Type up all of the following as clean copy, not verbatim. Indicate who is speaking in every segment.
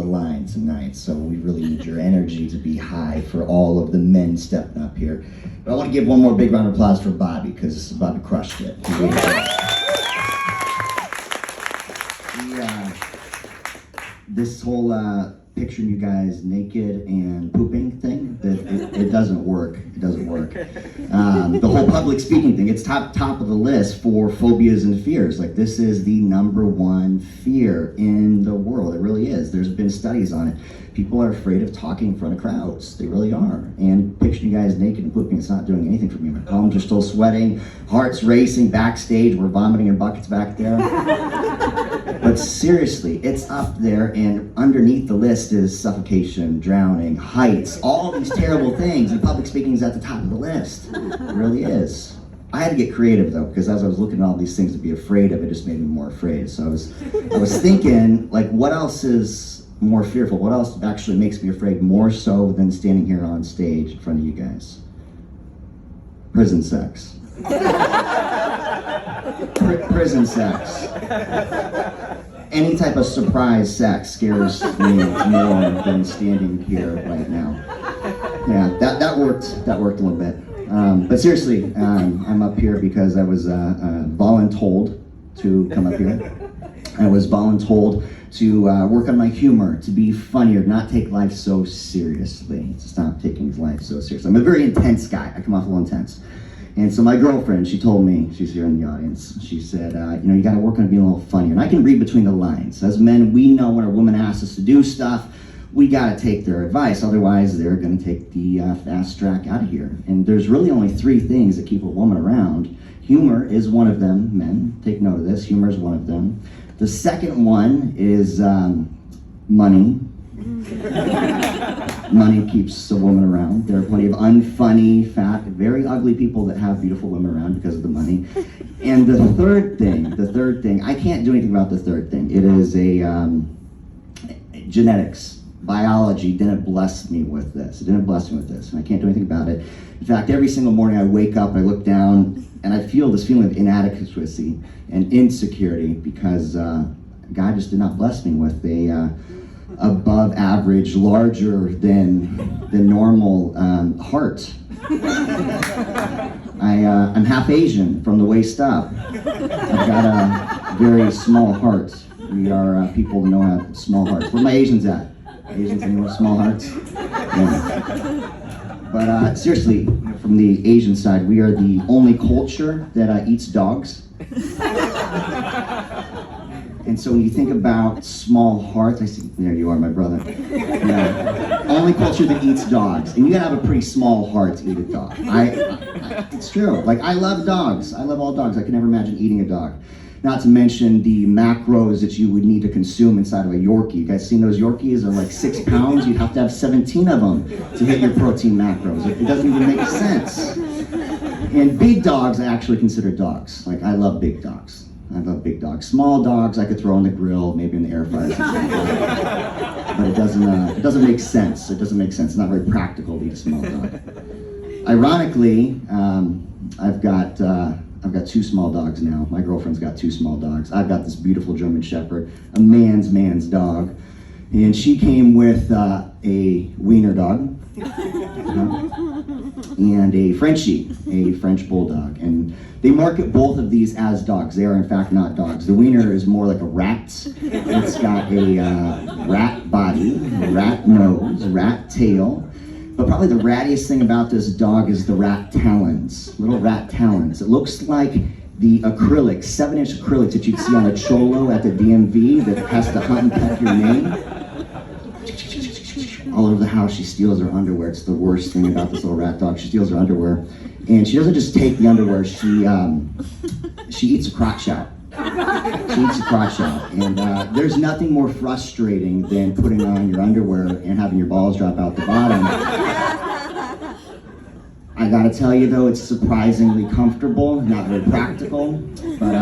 Speaker 1: the line tonight, so we really need your energy to be high for all of the men stepping up here. But I want to give one more big round of applause for Bobby, because Bobby crushed it. This whole picturing you guys naked and pooping thing, it doesn't work. It doesn't work. The whole public speaking thing, it's top of the list for phobias and fears. Like, this is the #1 fear in the world. It really is. There's been studies on it. People are afraid of talking in front of crowds. They really are. And picturing you guys naked and pooping, it's not doing anything for me. My palms are still sweating, heart's racing backstage. We're vomiting in buckets back there. But seriously, it's up there, and underneath the list is suffocation, drowning, heights, all these terrible things, and public speaking is at the top of the list. It really is. I had to get creative though, because as I was looking at all these things to be afraid of, it just made me more afraid. So I was thinking, like, what else is more fearful? What else actually makes me afraid more so than standing here on stage in front of you guys? Prison sex. Prison sex. Any type of surprise sex scares me more than standing here right now. Yeah, that worked a little bit. But seriously, I'm up here because I was voluntold to come up here. I was voluntold to work on my humor, to be funnier, not take life so seriously, to stop taking life so seriously. I'm a very intense guy. I come off a little intense. And so my girlfriend, she told me, she's here in the audience, she said, you gotta work on being a little funnier. And I can read between the lines. As men, we know when a woman asks us to do stuff, we gotta take their advice. Otherwise, they're gonna take the fast track out of here. And there's really only 3 things that keep a woman around. Humor is one of them, men, take note of this. Humor is one of them. The second one is money. Money keeps a woman around. There are plenty of unfunny, fat, very ugly people that have beautiful women around because of the money. And the third thing, I can't do anything about the third thing. It is genetics. Biology didn't bless me with this. It didn't bless me with this, and I can't do anything about it. In fact, every single morning I wake up, I look down, and I feel this feeling of inadequacy and insecurity because God just did not bless me with a above average, larger than normal heart. I'm half Asian from the waist up. I've got a very small heart. We are people who know how small hearts. Where are my Asians at? Asians anywhere with small hearts? Yeah. But seriously, from the Asian side, we are the only culture that eats dogs. And so when you think about small hearts, I see, there you are, my brother. Yeah. Only culture that eats dogs. And you gotta have a pretty small heart to eat a dog. It's true. Like, I love dogs. I love all dogs. I can never imagine eating a dog. Not to mention the macros that you would need to consume inside of a Yorkie. You guys seen those Yorkies? They're like 6 pounds. You'd have to have 17 of them to hit your protein macros. It doesn't even make sense. And big dogs, I actually consider dogs. Like, I love big dogs. I love big dogs. Small dogs I could throw on the grill, maybe in the air fryer. But it doesn't make sense. It doesn't make sense. It's not very practical to eat a small dog. Ironically, I've got 2 small dogs now. My girlfriend's got 2 small dogs. I've got this beautiful German Shepherd, a man's dog. And she came with a wiener dog and a Frenchie, a French bulldog. And they market both of these as dogs. They are in fact not dogs. The wiener is more like a rat. It's got a rat body, rat nose, rat tail. But probably the rattiest thing about this dog is the rat talons, little rat talons. It looks like the acrylics, 7-inch acrylics that you'd see on a cholo at the DMV that has to hunt and peck your name. All over the house, she steals her underwear. It's the worst thing about this little rat dog. She steals her underwear. And she doesn't just take the underwear, she eats a crotch out. She eats a crotch out. And there's nothing more frustrating than putting on your underwear and having your balls drop out the bottom. I gotta tell you though, it's surprisingly comfortable, not very practical, but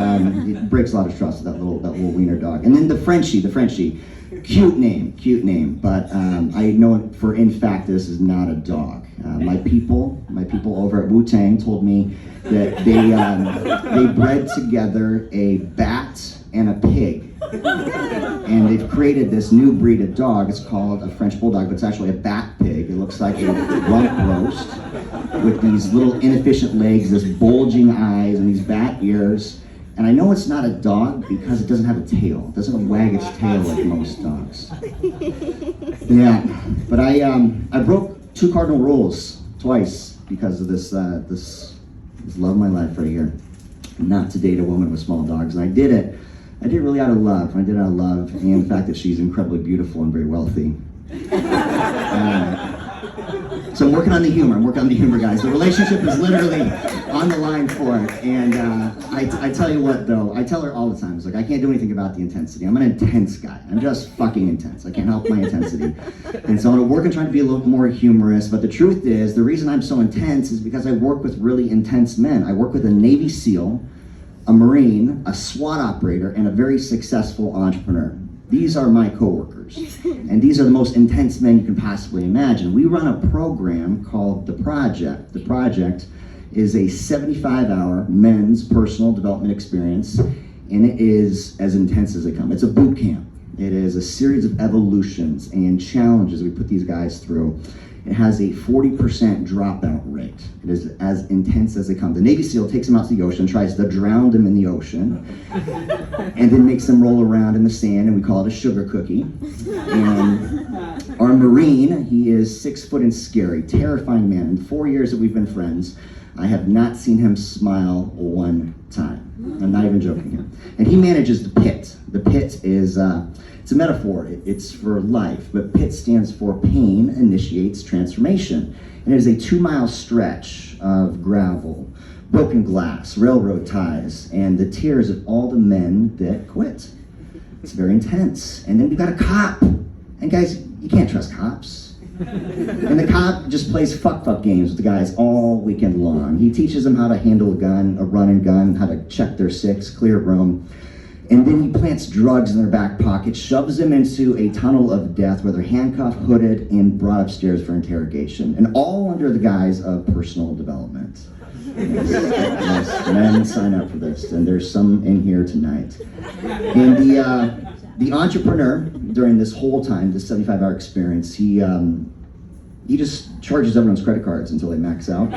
Speaker 1: it breaks a lot of trust with that little wiener dog. And then the Frenchie, cute name, but I know for in fact this is not a dog. My people over at Wu-Tang told me that they bred together a bat and a pig. And they've created this new breed of dog. It's called a French Bulldog, but it's actually a bat pig. It looks like a rump roast with these little inefficient legs, this bulging eyes, and these bat ears. And I know it's not a dog because it doesn't have a tail. It doesn't wag its tail like most dogs. Yeah, but I broke 2 cardinal rules twice because of this love of my life right here. Not to date a woman with small dogs. And I did it really out of love. I did it out of love and the fact that she's incredibly beautiful and very wealthy. So I'm working on the humor, guys. The relationship is literally on the line for it. And I tell you what, though, I tell her all the time, it's like, I can't do anything about the intensity. I'm an intense guy. I'm just fucking intense. I can't help my intensity. And so I'm gonna work on trying to be a little more humorous. But the truth is, the reason I'm so intense is because I work with really intense men. I work with a Navy SEAL, a Marine, a SWAT operator, and a very successful entrepreneur. These are my coworkers, and these are the most intense men you can possibly imagine. We run a program called The Project. The Project is a 75-hour men's personal development experience, and it is as intense as they come. It's a boot camp. It is a series of evolutions and challenges we put these guys through. It has a 40% dropout rate. It is as intense as they come. The Navy SEAL takes them out to the ocean, tries to drown them in the ocean, and then makes them roll around in the sand, and we call it a sugar cookie. And our Marine, he is 6 foot and scary, terrifying man. In 4 years that we've been friends, I have not seen him smile one time. I'm not even joking here. And he manages the pit. The pit is, it's a metaphor. It's for life, but PIT stands for Pain Initiates Transformation. And it is a 2-mile stretch of gravel, broken glass, railroad ties, and the tears of all the men that quit. It's very intense. And then we've got a cop. And guys, you can't trust cops. And the cop just plays fuck games with the guys all weekend long. He teaches them how to handle a gun, a run and gun, how to check their 6, clear room. And then he plants drugs in their back pocket, shoves them into a tunnel of death where they're handcuffed, hooded, and brought upstairs for interrogation. And all under the guise of personal development. Yes, men sign up for this, and there's some in here tonight. And the entrepreneur, during this whole time, this 75-hour experience, he just charges everyone's credit cards until they max out.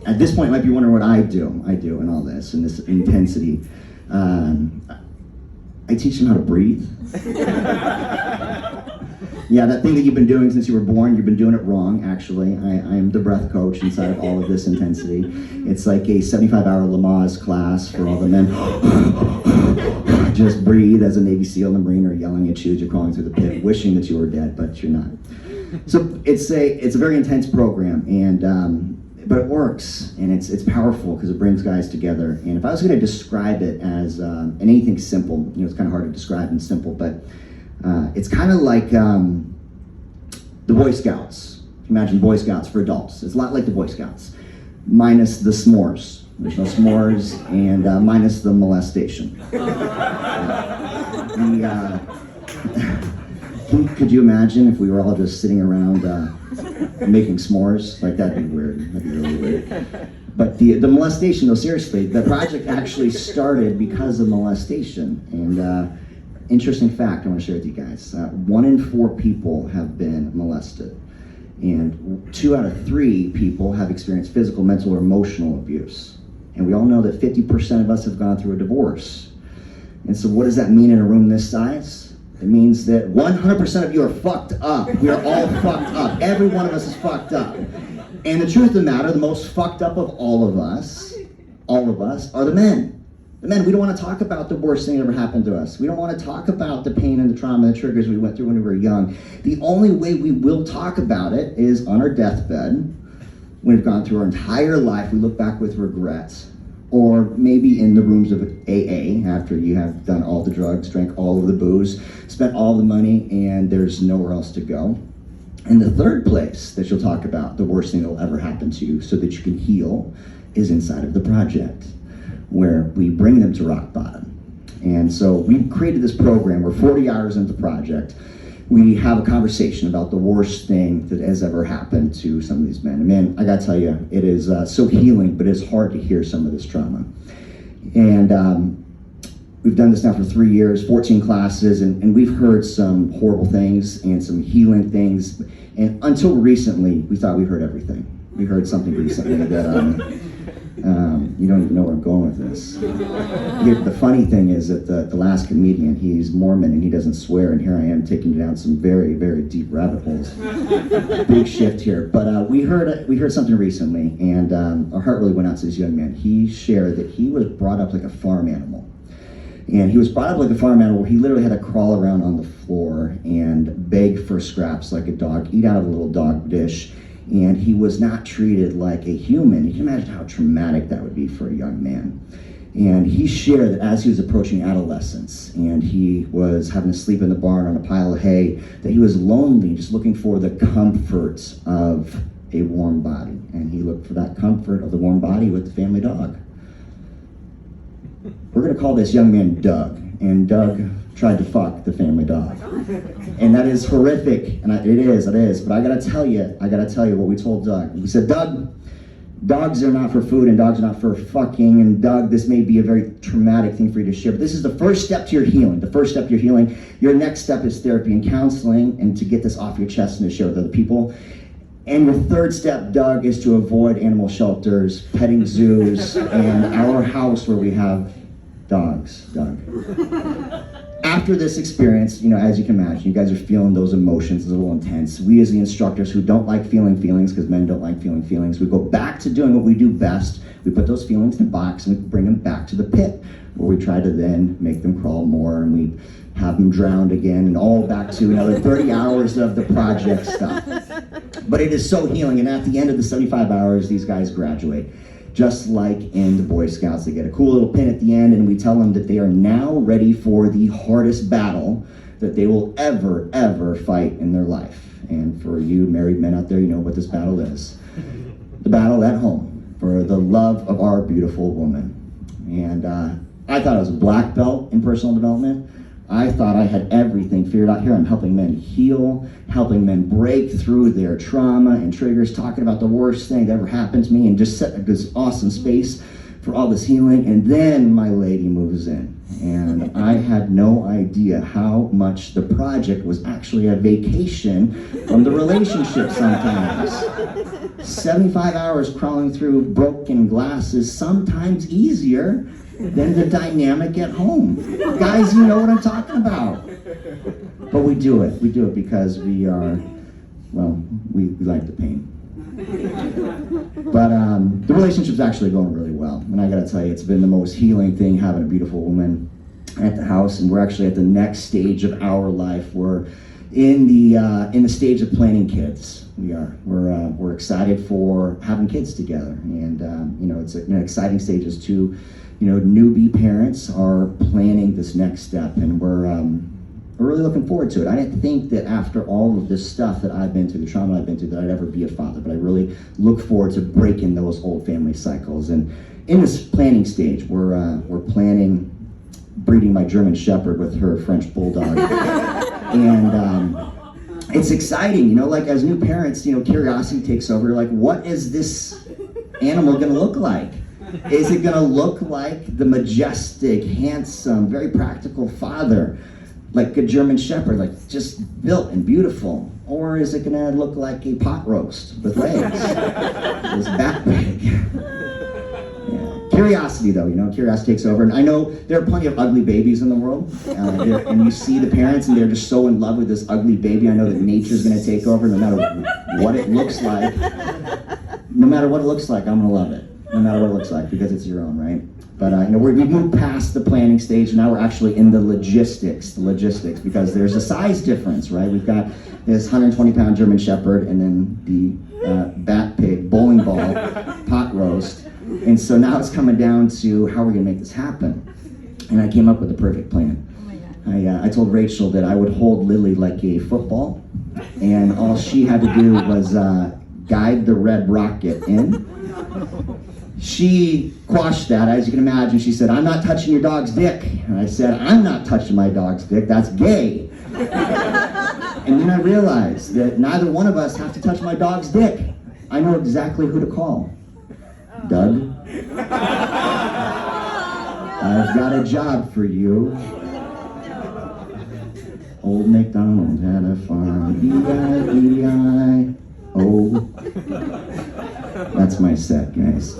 Speaker 1: At this point, you might be wondering what I do in all this, in this intensity. I teach them how to breathe. Yeah, that thing that you've been doing since you were born, you've been doing it wrong, actually. I am the breath coach inside of all of this intensity. It's like a 75-hour Lamaze class for all the men. Just breathe as a Navy SEAL and the Marine are yelling at you as you're crawling through the pit, wishing that you were dead, but you're not. So it's a very intense program, and but it works, and it's powerful because it brings guys together. And if I was going to describe it as anything simple, it's kind of hard to describe in simple, but it's kind of like the Boy Scouts. Imagine Boy Scouts for adults. It's a lot like the Boy Scouts, minus the s'mores. There's no s'mores, and minus the molestation. Could you imagine if we were all just sitting around making s'mores? Like, that'd be weird. That'd be really weird. But the molestation, though, seriously, the project actually started because of molestation. And interesting fact I want to share with you guys. 1 in 4 people have been molested. And 2 out of 3 people have experienced physical, mental, or emotional abuse. And we all know that 50% of us have gone through a divorce. And so what does that mean in a room this size? It means that 100% of you are fucked up. We are all fucked up. Every one of us is fucked up. And the truth of the matter, the most fucked up of all of us, are the men. The men, we don't want to talk about the worst thing that ever happened to us. We don't want to talk about the pain and the trauma and the triggers we went through when we were young. The only way we will talk about it is on our deathbed. When we've gone through our entire life, we look back with regrets. Or maybe in the rooms of AA after you have done all the drugs, drank all of the booze, spent all the money, and there's nowhere else to go. And the third place that you'll talk about, the worst thing that will ever happen to you so that you can heal, is inside of the project, where we bring them to rock bottom. And so we created this program. We're 40 hours into the project. We have a conversation about the worst thing that has ever happened to some of these men. And man, I gotta tell you, it is so healing, but it's hard to hear some of this trauma. And we've done this now for 3 years, 14 classes, and we've heard some horrible things and some healing things. And until recently, we thought we heard everything. We heard something recently that you don't even know where I'm going with this. The funny thing is that the last comedian, he's Mormon and he doesn't swear, and here I am taking you down some very, very deep rabbit holes. Big shift here. But we heard something recently, and our heart really went out to this young man. He shared that he was brought up like a farm animal. And he was brought up like a farm animal where he literally had to crawl around on the floor and beg for scraps like a dog, eat out of a little dog dish. And he was not treated like a human. You can imagine how traumatic that would be for a young man. And he shared that as he was approaching adolescence and he was having to sleep in the barn on a pile of hay, that he was lonely, just looking for the comfort of a warm body. And he looked for that comfort of the warm body with the family dog. We're gonna call this young man Doug. And Doug tried to fuck the family dog. And that is horrific, and it is, but I gotta tell you what we told Doug. We said, Doug, dogs are not for food and dogs are not for fucking, and Doug, this may be a very traumatic thing for you to share, but this is the first step to your healing. The first step to your healing. Your next step is therapy and counseling, and to get this off your chest and to share with other people. And your third step, Doug, is to avoid animal shelters, petting zoos, and our house where we have dogs, Doug. After this experience, as you can imagine, you guys are feeling those emotions, a little intense. We as the instructors who don't like feeling feelings, because men don't like feeling feelings, we go back to doing what we do best. We put those feelings in a box and we bring them back to the pit, where we try to then make them crawl more and we have them drowned again, and all back to another 30 hours of the project stuff. But it is so healing, and at the end of the 75 hours, these guys graduate. Just like in the Boy Scouts, they get a cool little pin at the end, and we tell them that they are now ready for the hardest battle that they will ever fight in their life. And for you married men out there, you know what this battle is. The battle at home for the love of our beautiful woman. And I thought I was a black belt in personal development. I thought I had everything figured out. Here I'm helping men heal, helping men break through their trauma and triggers, talking about the worst thing that ever happened to me, and just setting up this awesome space for all this healing. And then my lady moves in, and I had no idea how much the project was actually a vacation from the relationship sometimes. 75 hours crawling through broken glass is sometimes easier than the dynamic at home. Guys, you know what I'm talking about. But we do it because we are, well, we like the pain. But the relationship's actually going really well. And I gotta tell you, it's been the most healing thing having a beautiful woman at the house. And we're actually at the next stage of our life. We're in the stage of planning kids. We're excited for having kids together. And it's an exciting stage as two newbie parents are planning this next step, and we're really looking forward to it. I didn't think that after all of this stuff that I've been through, the trauma I've been through, that I'd ever be a father, but I really look forward to breaking those old family cycles. And in this planning stage, we're planning breeding my German Shepherd with her French Bulldog. And it's exciting, like as new parents, curiosity takes over. Like, what is this animal gonna look like? Is it gonna look like the majestic, handsome, very practical father, like a German Shepherd, like just built and beautiful? Or is it gonna look like a pot roast with legs? It's that big. Yeah. Curiosity though, curiosity takes over. And I know there are plenty of ugly babies in the world, and you see the parents and they're just so in love with this ugly baby. I know that nature's gonna take over no matter what it looks like. No matter what it looks like, I'm gonna love it. No matter what it looks like, because it's your own, right? But we've moved past the planning stage, and now we're actually in the logistics, because there's a size difference, right? We've got this 120-pound German Shepherd, and then the bat pig, bowling ball, pot roast, and so now it's coming down to how we're gonna make this happen. And I came up with a perfect plan. Oh my God. I told Rachel that I would hold Lily like a football, and all she had to do was guide the red rocket in. She quashed that, as you can imagine. She said, "I'm not touching your dog's dick." And I said, "I'm not touching my dog's dick, that's gay." And then I realized that neither one of us have to touch my dog's dick. I know exactly who to call. Doug. I've got a job for you. Old MacDonald had a farm, E-I-E-I-O. That's my set, guys.